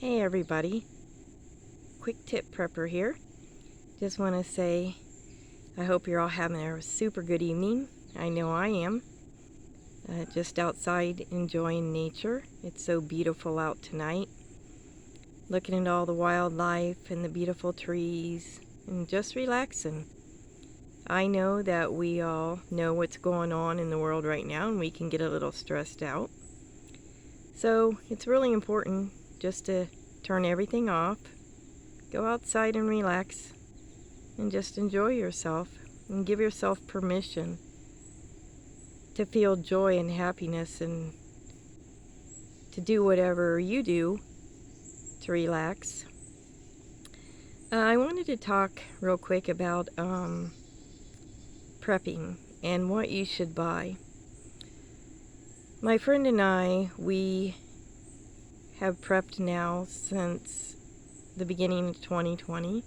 Hey everybody, quick tip prepper here. Just want to say I hope you're all having a super good evening. I know I am. Just outside enjoying nature. It's so beautiful out tonight. Looking at all the wildlife and the beautiful trees and just relaxing. I know that we all know what's going on in the world right now and we can get a little stressed out. So it's really important just to turn everything off. Go outside and relax and just enjoy yourself and give yourself permission to feel joy and happiness and to do whatever you do to relax. I wanted to talk real quick about prepping and what you should buy. My friend and I, we have prepped now since the beginning of 2020.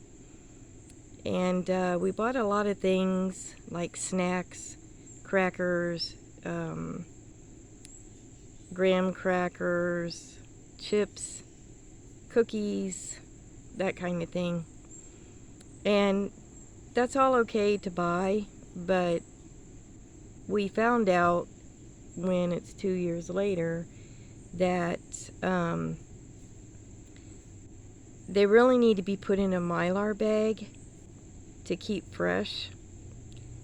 And we bought a lot of things like snacks, crackers, graham crackers, chips, cookies, that kind of thing. And that's all okay to buy, but we found out when it's 2 years later that they really need to be put in a Mylar bag to keep fresh,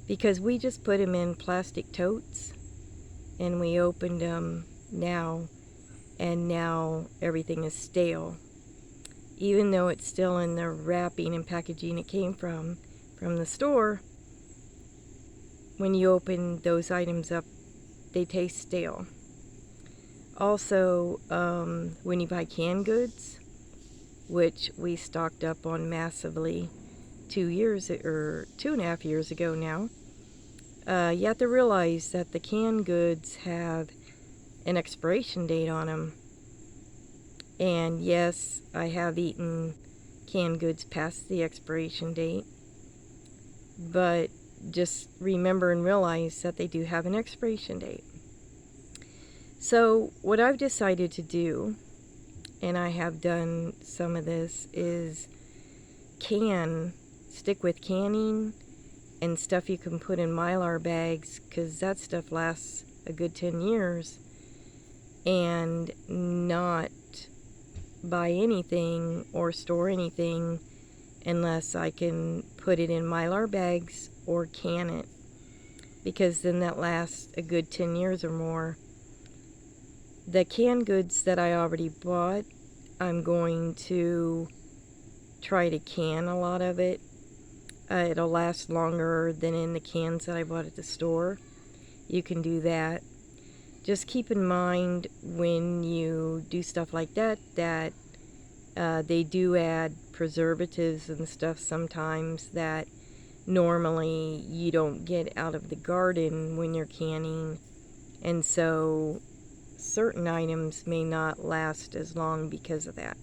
because we just put them in plastic totes and we opened them now, and now everything is stale, even though it's still in the wrapping and packaging it came from the store. When you open those items up, they taste stale. Also, when you buy canned goods, which we stocked up on massively 2.5 years ago now, you have to realize that the canned goods have an expiration date on them. And yes, I have eaten canned goods past the expiration date, but just remember and realize that they do have an expiration date. So what I've decided to do, and I have done some of this, is stick with canning and stuff you can put in Mylar bags, because that stuff lasts a good 10 years, and not buy anything or store anything unless I can put it in Mylar bags or can it, because then that lasts a good 10 years or more. The canned goods that I already bought, I'm going to try to can a lot of it. It'll last longer than in the cans that I bought at the store. You can do that. Just keep in mind when you do stuff like that, that they do add preservatives and stuff sometimes that normally you don't get out of the garden when you're canning. And so certain items may not last as long because of that.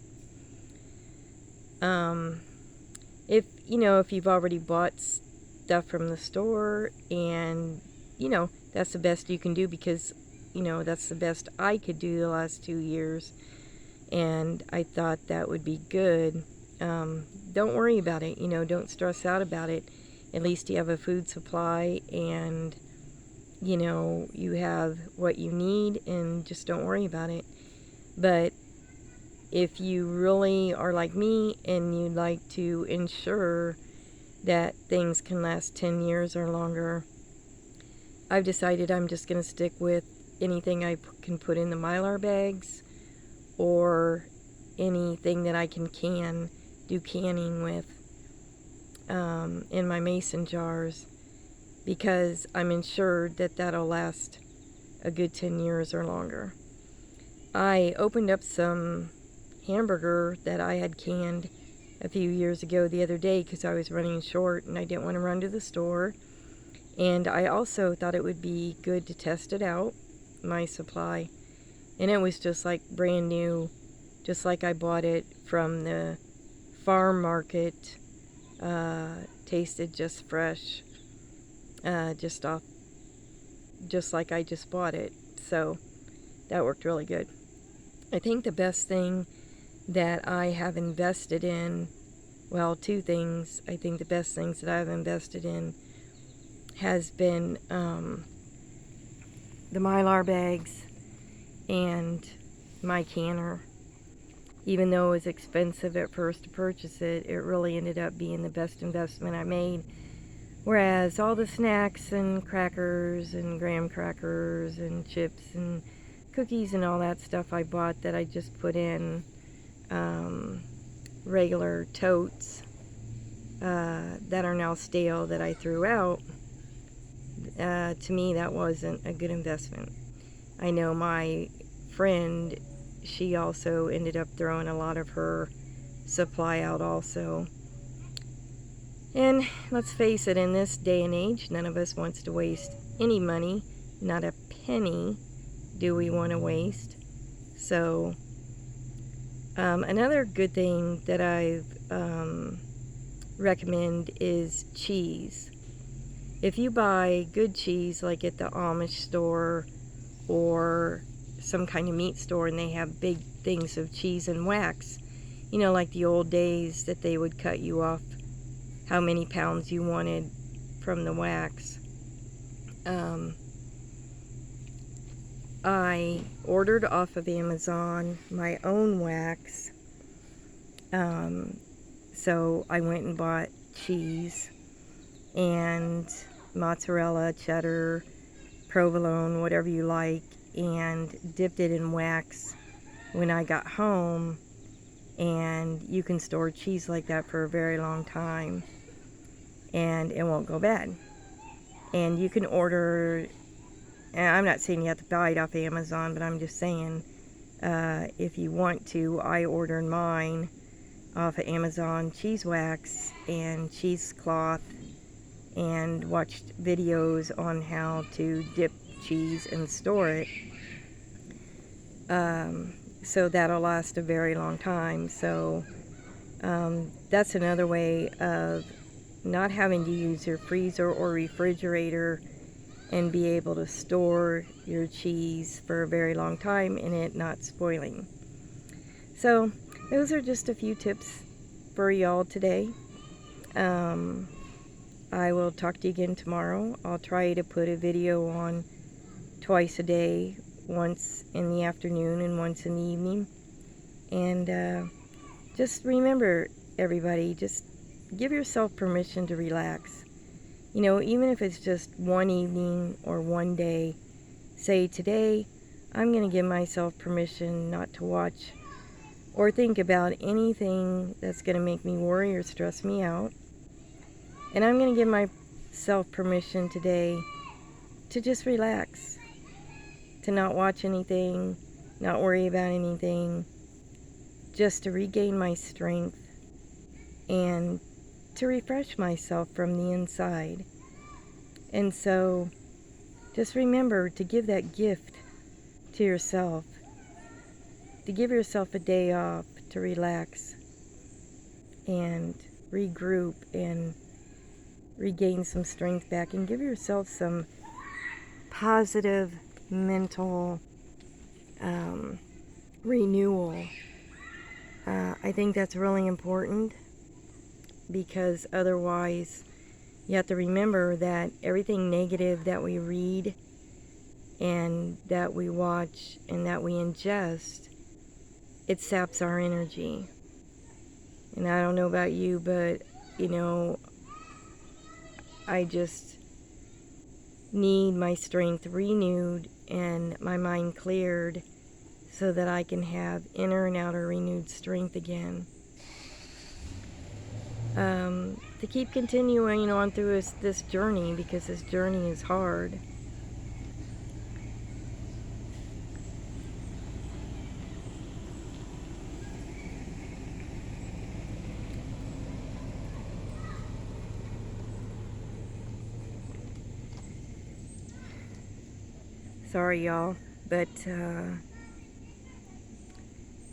If you've already bought stuff from the store, and that's the best you can do, because that's the best I could do the last 2 years, and I thought that would be good. Don't worry about it, don't stress out about it. At least you have a food supply, and you have what you need, and just don't worry about it. But if you really are like me and you'd like to ensure that things can last 10 years or longer, I've decided I'm just going to stick with anything I can put in the Mylar bags, or anything that I can do canning with in my mason jars, because I'm ensured that that'll last a good 10 years or longer. I opened up some hamburger that I had canned a few years ago the other day, because I was running short and I didn't want to run to the store. And I also thought it would be good to test it out, my supply. And it was just like brand new, just like I bought it from the farm market. Tasted just fresh, just like I just bought it. So that worked really good. I think the best thing that I have invested in, well, two things. I think the best things that I've invested in has been the Mylar bags and my canner. Even though it was expensive at first to purchase it, it really ended up being the best investment I made. Whereas all the snacks and crackers and graham crackers and chips and cookies and all that stuff I bought that I just put in regular totes that are now stale that I threw out, to me that wasn't a good investment. I know my friend, she also ended up throwing a lot of her supply out also. And let's face it, in this day and age, none of us wants to waste any money. Not a penny do we want to waste. So another good thing that I recommend is cheese. If you buy good cheese, like at the Amish store or some kind of meat store, and they have big things of cheese and wax, you know, like the old days that they would cut you off how many pounds you wanted from the wax. I ordered off of Amazon my own wax. So I went and bought cheese and mozzarella, cheddar, provolone, whatever you like, and dipped it in wax when I got home. And you can store cheese like that for a very long time and it won't go bad. And you can order, and I'm not saying you have to buy it off Amazon, but I'm just saying if you want to, I ordered mine off of Amazon, cheese wax and cheesecloth, and watched videos on how to dip cheese and store it. So that'll last a very long time. So that's another way of not having to use your freezer or refrigerator and be able to store your cheese for a very long time and it not spoiling. So those are just a few tips for y'all today. I will talk to you again tomorrow. I'll try to put a video on twice a day, once in the afternoon and once in the evening. And just remember, everybody, just give yourself permission to relax. You know, even if it's just one evening or one day, say today I'm going to give myself permission not to watch or think about anything that's going to make me worry or stress me out. And I'm going to give myself permission today to just relax, to not watch anything, not worry about anything, just to regain my strength and to refresh myself from the inside. And so just remember to give that gift to yourself, to give yourself a day off to relax and regroup and regain some strength back, and give yourself some positive mental renewal. I think that's really important, because otherwise you have to remember that everything negative that we read and that we watch and that we ingest, it saps our energy. And I don't know about you, but you know, I just need my strength renewed and my mind cleared so that I can have inner and outer renewed strength again. To keep continuing on through this journey, because this journey is hard. Sorry, y'all, but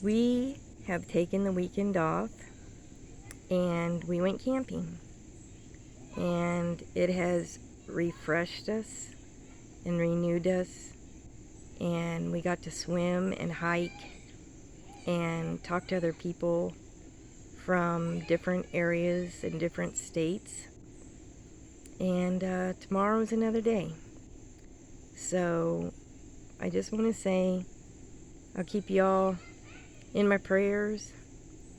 we have taken the weekend off and we went camping, and it has refreshed us and renewed us, and we got to swim and hike and talk to other people from different areas and different states. And tomorrow's another day. So I just want to say I'll keep y'all in my prayers,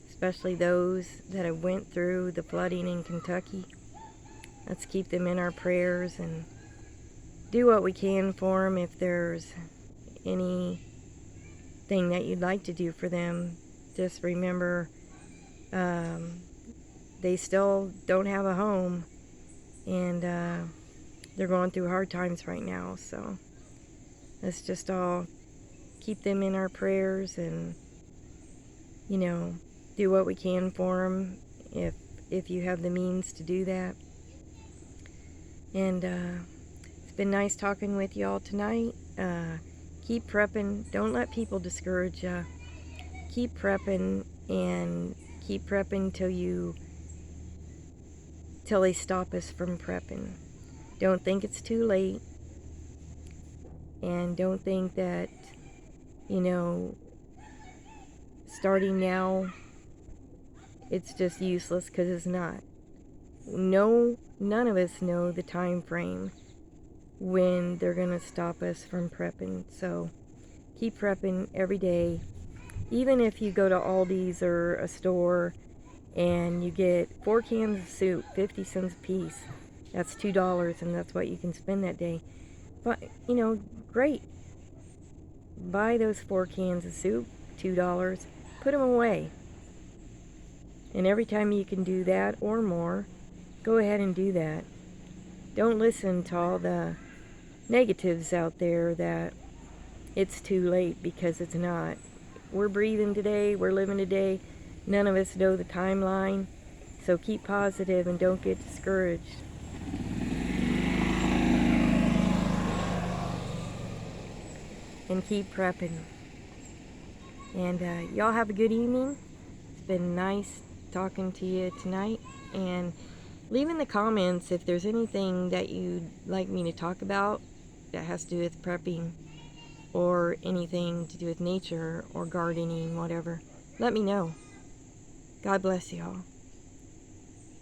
especially those that have went through the flooding in Kentucky. Let's keep them in our prayers and do what we can for them. If there's anything that you'd like to do for them, just remember they still don't have a home, and they're going through hard times right now. So let's just all keep them in our prayers and, do what we can for them if you have the means to do that. And it's been nice talking with y'all tonight. Keep prepping. Don't let people discourage you. Keep prepping, and keep prepping till they stop us from prepping. Don't think it's too late, and don't think that, starting now, it's just useless, because it's not. No, none of us know the time frame when they're going to stop us from prepping. So keep prepping every day. Even if you go to Aldi's or a store and you get 4 cans of soup, 50 cents a piece, that's $2, and that's what you can spend that day. But, great. Buy those 4 cans of soup, $2, put them away. And every time you can do that or more, go ahead and do that. Don't listen to all the negatives out there that it's too late, because it's not. We're breathing today, we're living today. None of us know the timeline, so keep positive and don't get discouraged. And keep prepping. And y'all have a good evening. It's been nice talking to you tonight. And leave in the comments if there's anything that you'd like me to talk about that has to do with prepping, or anything to do with nature or gardening, whatever. Let me know. God bless y'all.